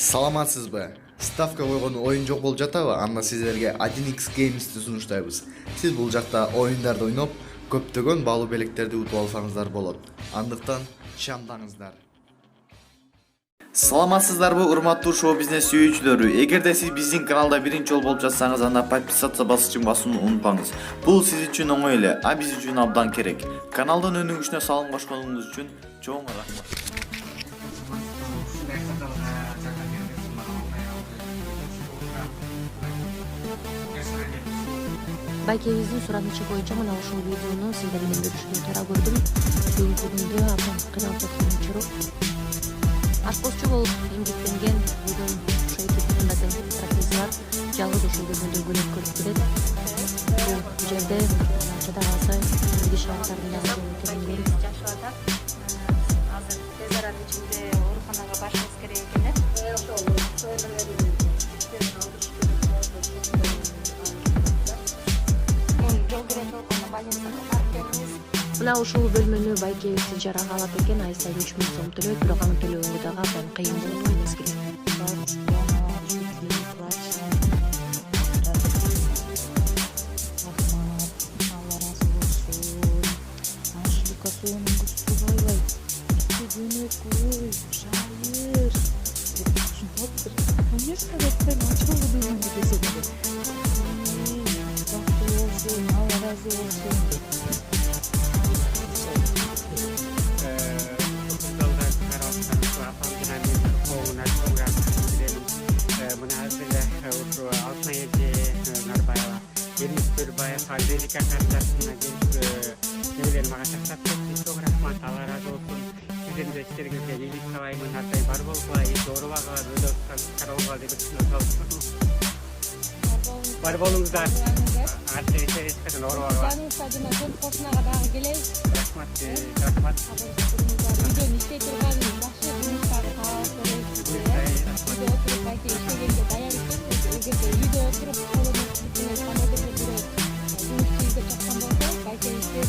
Саламатсызбы? Ставка койгон оюн жок болуп жатабы? Анда сиздерге 1x Games'ти сунуштайбыз. Сиз бул жакта оюндарды ойноп, көптөгөн баалуу белектерди утуп алсаңыздар болот. Андыктан шамдаңыздар. Саламатсыздарбы, урматтуу шоу бизнес сүйүүчүлөрү? Эгерде сиз биздин каналда биринчи жолу болуп жатсаңыз, анда подписаться басычын басууну унутпаңыз. Бул сиз үчүн оңой эле, а биз үчүн абдан керек. Каналдын өнүгүшүнө салым кошконуңуз үчүн чоң рахмат. Байкебиздин суранычы боюнча мына ушул видеону сиздер менен бөлүшүүнү туура көрдүм. Бүгүнкү күндө абдан кыйналып жаткан учуруп. Ашпозчу болуп эмгектенген бүгүн ошо эки тилиндагы профессор жалгыз ушул бөлмөдө күнөп көрүп келет. Бул жерде жада калса эмгек шарттарында келинген жашап атат. Азыр тез аранын ичинде ооруканага барышыбыз керек экен. Мына ушул бөлмөнү байкебиз ижарага алат экен, ай сайын 3000 сом төлөйт, бирок аны төлөгөнгө дагы абдан кыйын болуп калат мезгил. Amerika karşısına gelip neler bana taktı. Çok rahmat, Allah razı olsun. Sizin de işlerinize iyilik sağlayın. Hatta var olsa doğru var. Böyle karavga diye düşünüyorsunuz. Var olunuzda. Artık işte doğru var. Canım sadece nakon posna kadar gelip. Rahmat, rahmat. Video işte turgan başka günler kahvaltı. Video oturup belki işte gelip dayanıp video oturup kolunu tutun. Kanalda oturup. Belki işte